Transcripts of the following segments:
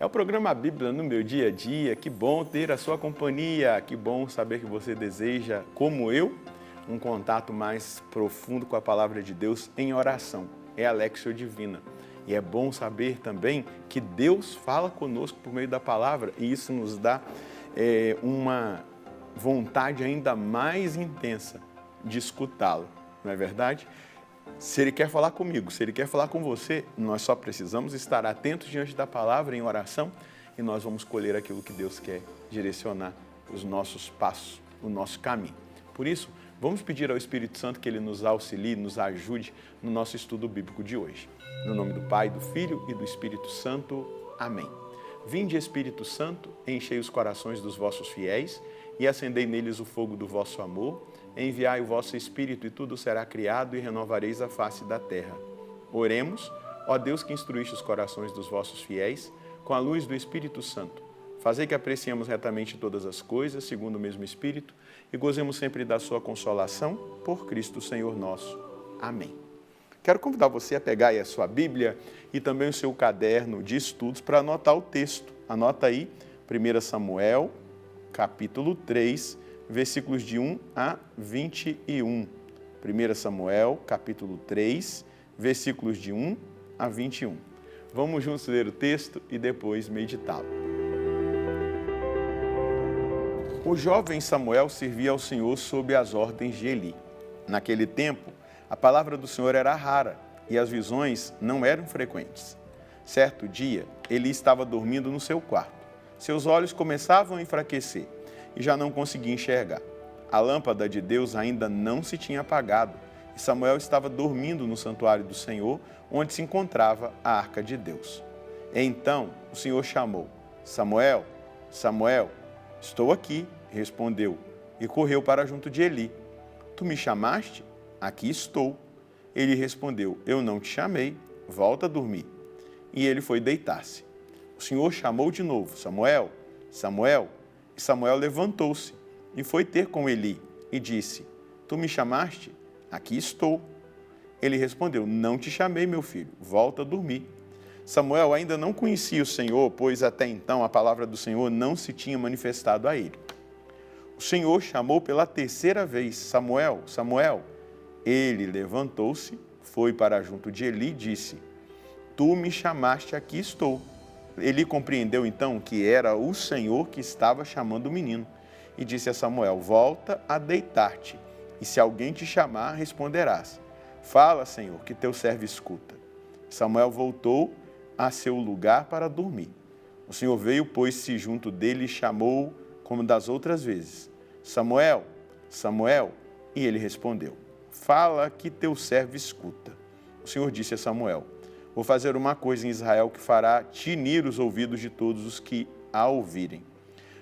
É o programa Bíblia no meu dia a dia. Que bom ter a sua companhia, que bom saber que você deseja, como eu, um contato mais profundo com a palavra de Deus em oração. É a Lexio Divina. E é bom saber também que Deus fala conosco por meio da palavra e isso nos dá uma vontade ainda mais intensa de escutá-lo, não é verdade? Se Ele quer falar comigo, se Ele quer falar com você, nós só precisamos estar atentos diante da palavra em oração e nós vamos colher aquilo que Deus quer direcionar os nossos passos, o nosso caminho. Por isso, vamos pedir ao Espírito Santo que Ele nos auxilie, nos ajude no nosso estudo bíblico de hoje. No nome do Pai, do Filho e do Espírito Santo. Amém. Vinde, Espírito Santo, enchei os corações dos vossos fiéis e acendei neles o fogo do vosso amor. Enviai o vosso Espírito e tudo será criado e renovareis a face da terra. Oremos, ó Deus que instruíste os corações dos vossos fiéis, com a luz do Espírito Santo. Fazei que apreciemos retamente todas as coisas, segundo o mesmo Espírito, e gozemos sempre da sua consolação, por Cristo Senhor nosso. Amém. Quero convidar você a pegar aí a sua Bíblia e também o seu caderno de estudos para anotar o texto. Anota aí 1 Samuel, capítulo 3, versículos de 1 a 21. 1 Samuel, capítulo 3, versículos de 1 a 21. Vamos juntos ler o texto e depois meditá-lo. O jovem Samuel servia ao Senhor sob as ordens de Eli. Naquele tempo, a palavra do Senhor era rara e as visões não eram frequentes. Certo dia, Eli estava dormindo no seu quarto. Seus olhos começavam a enfraquecer e já não conseguia enxergar. A lâmpada de Deus ainda não se tinha apagado e Samuel estava dormindo no santuário do Senhor, onde se encontrava a arca de Deus. Então o Senhor chamou: Samuel, Samuel. Estou aqui, respondeu, e correu para junto de Eli. Tu me chamaste? Aqui estou. Ele respondeu: eu não te chamei, volta a dormir. E ele foi deitar-se. O Senhor chamou de novo: Samuel, Samuel. E Samuel levantou-se e foi ter com Eli e disse: tu me chamaste? Aqui estou. Ele respondeu: não te chamei, meu filho, volta a dormir. Samuel ainda não conhecia o Senhor, pois até então a palavra do Senhor não se tinha manifestado a ele. O Senhor chamou pela terceira vez: Samuel, Samuel. Ele levantou-se, foi para junto de Eli e disse: tu me chamaste, aqui estou. Eli compreendeu então que era o Senhor que estava chamando o menino e disse a Samuel: volta a deitar-te, e se alguém te chamar, responderás: fala, Senhor, que teu servo escuta. Samuel voltou a seu lugar para dormir. O Senhor veio, pôs-se junto dele e chamou como das outras vezes: Samuel, Samuel. E ele respondeu: fala, que teu servo escuta. O Senhor disse a Samuel: vou fazer uma coisa em Israel que fará tinir os ouvidos de todos os que a ouvirem.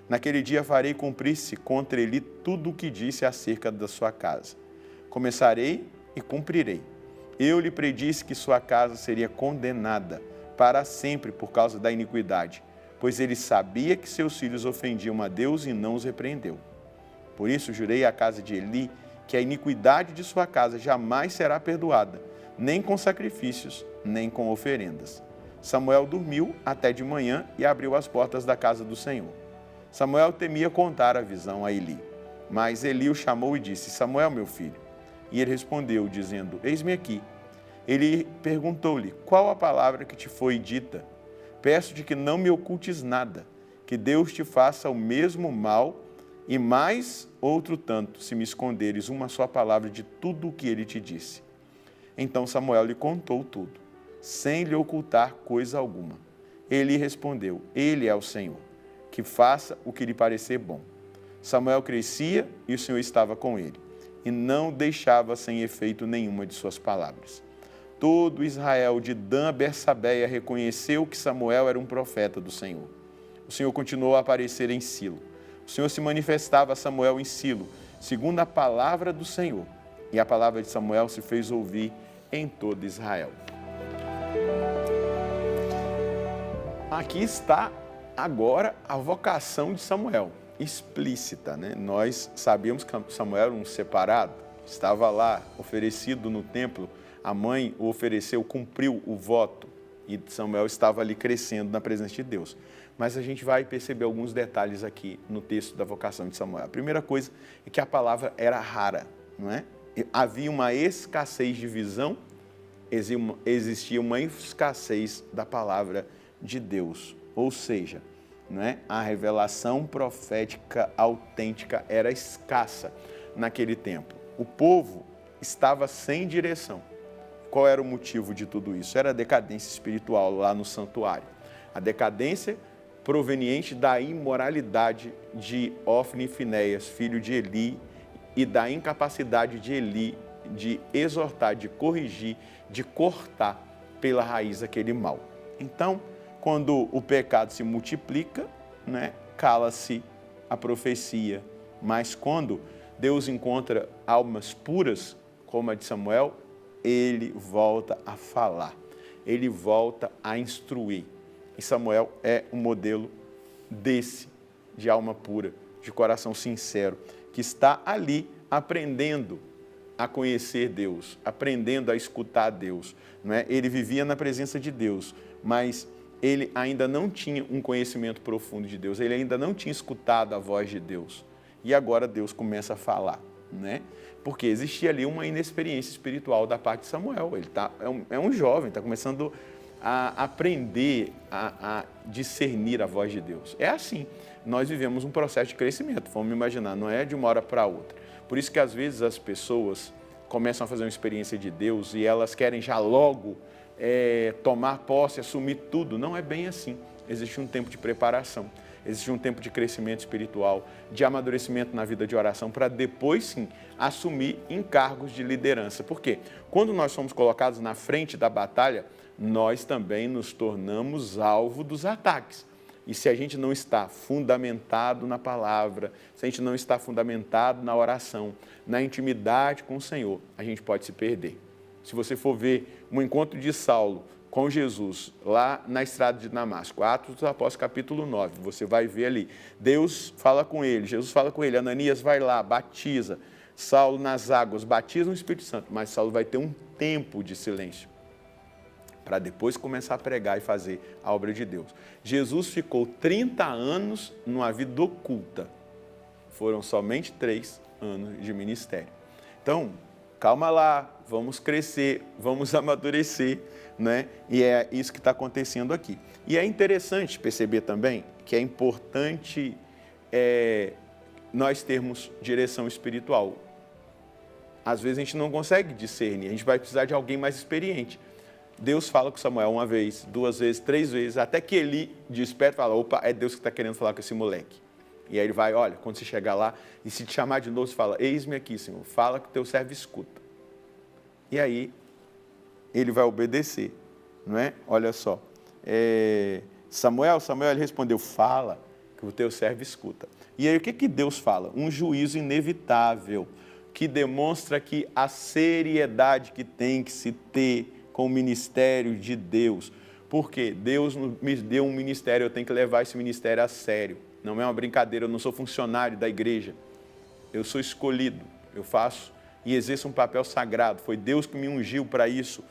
Naquele dia farei cumprir-se contra ele tudo o que disse acerca da sua casa. Começarei e cumprirei. Eu lhe predisse que sua casa seria condenada para sempre por causa da iniquidade, pois ele sabia que seus filhos ofendiam a Deus e não os repreendeu. Por isso jurei à casa de Eli que a iniquidade de sua casa jamais será perdoada, nem com sacrifícios, nem com oferendas. Samuel dormiu até de manhã e abriu as portas da casa do Senhor. Samuel temia contar a visão a Eli, mas Eli o chamou e disse: Samuel, meu filho. E ele respondeu, dizendo: eis-me aqui. Ele perguntou-lhe: qual a palavra que te foi dita? Peço-te que não me ocultes nada, que Deus te faça o mesmo mal e mais outro tanto, se me esconderes uma só palavra de tudo o que ele te disse. Então Samuel lhe contou tudo, sem lhe ocultar coisa alguma. Ele respondeu: ele é o Senhor, que faça o que lhe parecer bom. Samuel crescia e o Senhor estava com ele, e não deixava sem efeito nenhuma de suas palavras. Todo Israel, de Dan a Bersabeia, reconheceu que Samuel era um profeta do Senhor. O Senhor continuou a aparecer em Silo. O Senhor se manifestava a Samuel em Silo, segundo a palavra do Senhor. E a palavra de Samuel se fez ouvir em todo Israel. Aqui está agora a vocação de Samuel, explícita, né? Nós sabíamos que Samuel era um separado, estava lá oferecido no templo, a mãe o ofereceu, cumpriu o voto E Samuel estava ali crescendo na presença de Deus. Mas a gente vai perceber alguns detalhes aqui no texto da vocação de Samuel. A primeira coisa é que a palavra era rara, não é? Havia uma escassez de visão, existia uma escassez da palavra de Deus. Ou seja, não é? A revelação profética autêntica era escassa naquele tempo. O povo estava sem direção. Qual era o motivo de tudo isso? Era a decadência espiritual lá no santuário. A decadência proveniente da imoralidade de Ofni e Finéias, filho de Eli, e da incapacidade de Eli de exortar, de corrigir, de cortar pela raiz aquele mal. Então, quando o pecado se multiplica, né, cala-se a profecia. Mas quando Deus encontra almas puras, como a de Samuel, ele volta a falar, ele volta a instruir. E Samuel é um modelo de alma pura, de coração sincero, que está ali aprendendo a conhecer Deus, aprendendo a escutar Deus. Não é? Ele vivia na presença de Deus, mas ele ainda não tinha um conhecimento profundo de Deus, ele ainda não tinha escutado a voz de Deus. E agora Deus começa a falar, né? Porque existia ali uma inexperiência espiritual da parte de Samuel. Ele é um jovem, está começando a aprender a discernir a voz de Deus. É assim, nós vivemos um processo de crescimento, vamos imaginar, não é de uma hora para outra. Por isso que às vezes as pessoas começam a fazer uma experiência de Deus e elas querem já logo tomar posse, assumir tudo. Não é bem assim, existe um tempo de preparação. Existe um tempo de crescimento espiritual, de amadurecimento na vida de oração, para depois sim assumir encargos de liderança. Por quê? Quando nós somos colocados na frente da batalha, nós também nos tornamos alvo dos ataques. E se a gente não está fundamentado na palavra, se a gente não está fundamentado na oração, na intimidade com o Senhor, a gente pode se perder. Se você for ver um encontro de Saulo com Jesus, lá na estrada de Damasco, Atos dos Apóstolos, capítulo 9, você vai ver ali, Deus fala com ele, Jesus fala com ele, Ananias vai lá, batiza, Saulo nas águas, batiza no Espírito Santo, mas Saulo vai ter um tempo de silêncio, para depois começar a pregar e fazer a obra de Deus. Jesus ficou 30 anos numa vida oculta, foram somente 3 anos de ministério. Então, calma lá, vamos crescer, vamos amadurecer, né? E é isso que está acontecendo aqui. E é interessante perceber também que é importante nós termos direção espiritual. Às vezes a gente não consegue discernir, a gente vai precisar de alguém mais experiente. Deus fala com Samuel 1 vez, 2 vezes, 3 vezes, até que Eli desperta e fala, opa, é Deus que está querendo falar com esse moleque. E aí ele vai, olha, quando você chegar lá e se te chamar de novo, você fala, eis-me aqui, Senhor, fala que o teu servo escuta. E aí ele vai obedecer, não é? Olha só, Samuel, ele respondeu, fala que o teu servo escuta. E aí o que Deus fala? Um juízo inevitável, que demonstra que a seriedade que tem que se ter com o ministério de Deus. Porque Deus me deu um ministério, eu tenho que levar esse ministério a sério. Não é uma brincadeira, eu não sou funcionário da igreja. Eu sou escolhido, eu faço e exerço um papel sagrado. Foi Deus que me ungiu para isso.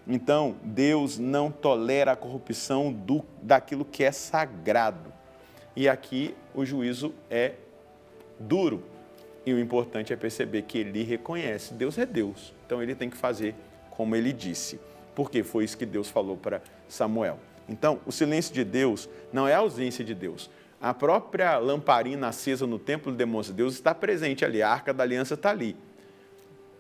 Então, Deus não tolera a corrupção daquilo que é sagrado. E aqui o juízo é duro. E o importante é perceber que ele reconhece, Deus é Deus. Então, ele tem que fazer como ele disse. Porque foi isso que Deus falou para Samuel. Então, o silêncio de Deus não é a ausência de Deus. A própria lamparina acesa no templo demonstra que Deus está presente ali, a arca da aliança está ali.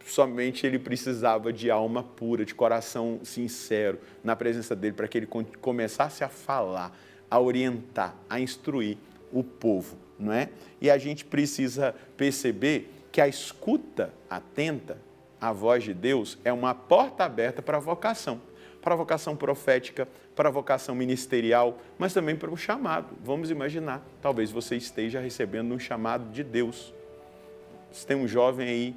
Somente ele precisava de alma pura, de coração sincero na presença dele, para que ele começasse a falar, a orientar, a instruir o povo, não é? E a gente precisa perceber que a escuta atenta à voz de Deus é uma porta aberta para a vocação profética, para a vocação ministerial, mas também para o chamado. Vamos imaginar, talvez você esteja recebendo um chamado de Deus. Se tem um jovem aí,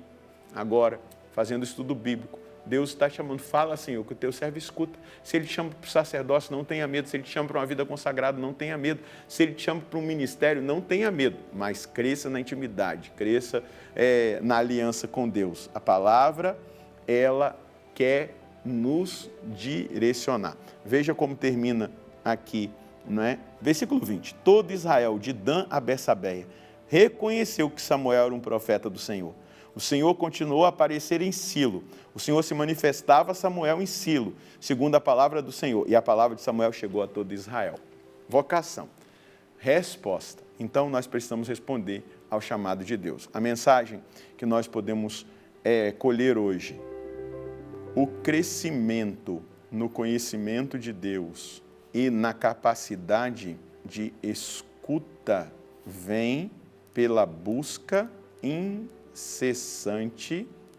agora, fazendo estudo bíblico, Deus está chamando, fala, Senhor, que o teu servo escuta. Se ele te chama para o sacerdócio, não tenha medo. Se ele te chama para uma vida consagrada, não tenha medo. Se ele te chama para um ministério, não tenha medo. Mas cresça na intimidade, cresça na aliança com Deus. A palavra, ela quer nos direcionar. Veja como termina aqui, não é? Versículo 20. Todo Israel, de Dan a Bersabeia, reconheceu que Samuel era um profeta do Senhor. O Senhor continuou a aparecer em Silo. O Senhor se manifestava a Samuel em Silo, segundo a palavra do Senhor. E a palavra de Samuel chegou a todo Israel. Vocação. Resposta. Então, nós precisamos responder ao chamado de Deus. A mensagem que nós podemos colher hoje. O crescimento no conhecimento de Deus e na capacidade de escuta vem pela busca incessante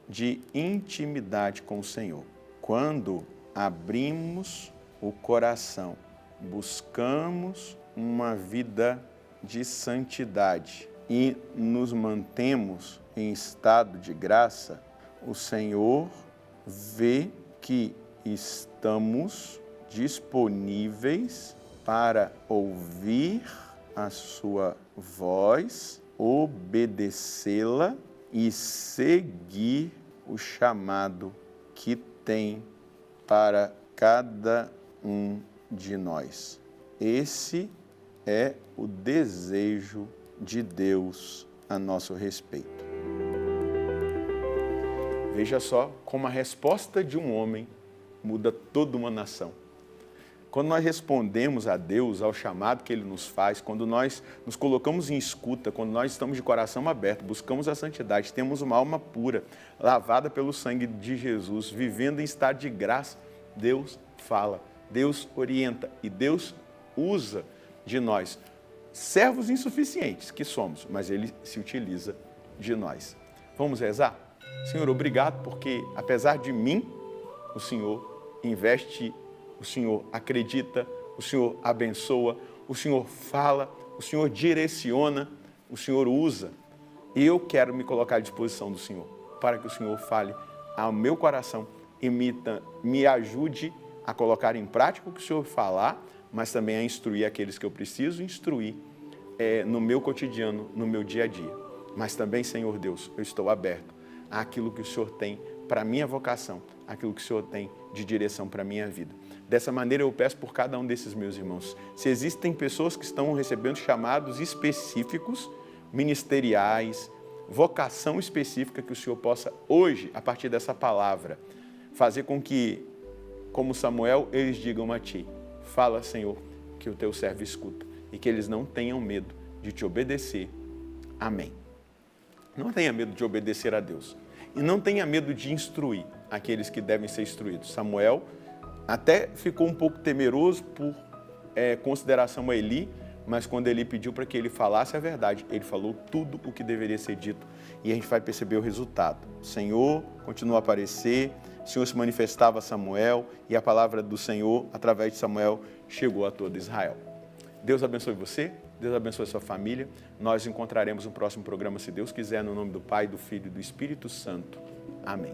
de intimidade com o Senhor. Quando abrimos o coração, buscamos uma vida de santidade e nos mantemos em estado de graça, o Senhor vê que estamos disponíveis para ouvir a sua voz, obedecê-la e seguir o chamado que tem para cada um de nós. Esse é o desejo de Deus a nosso respeito. Veja só como a resposta de um homem muda toda uma nação. Quando nós respondemos a Deus, ao chamado que Ele nos faz, quando nós nos colocamos em escuta, quando nós estamos de coração aberto, buscamos a santidade, temos uma alma pura, lavada pelo sangue de Jesus, vivendo em estado de graça, Deus fala, Deus orienta e Deus usa de nós, servos insuficientes que somos, mas Ele se utiliza de nós. Vamos rezar? Senhor, obrigado porque, apesar de mim, o Senhor investe, o Senhor acredita, o Senhor abençoa, o Senhor fala, o Senhor direciona, o Senhor usa. E eu quero me colocar à disposição do Senhor, para que o Senhor fale ao meu coração e me ajude a colocar em prática o que o Senhor falar, mas também a instruir aqueles que eu preciso instruir no meu cotidiano, no meu dia a dia. Mas também, Senhor Deus, eu estou aberto àquilo que o Senhor tem para a minha vocação, aquilo que o Senhor tem de direção para a minha vida. Dessa maneira eu peço por cada um desses meus irmãos. Se existem pessoas que estão recebendo chamados específicos, ministeriais, vocação específica, que o Senhor possa hoje, a partir dessa palavra, fazer com que, como Samuel, eles digam a Ti, fala, Senhor, que o Teu servo escuta e que eles não tenham medo de Te obedecer. Amém. Não tenha medo de obedecer a Deus. E não tenha medo de instruir aqueles que devem ser instruídos. Samuel até ficou um pouco temeroso por consideração a Eli, mas quando Eli pediu para que ele falasse a verdade, ele falou tudo o que deveria ser dito e a gente vai perceber o resultado. O Senhor continuou a aparecer, o Senhor se manifestava a Samuel e a palavra do Senhor, através de Samuel, chegou a todo Israel. Deus abençoe você. Deus abençoe a sua família. Nós nos encontraremos no próximo programa, se Deus quiser, no nome do Pai, do Filho e do Espírito Santo. Amém.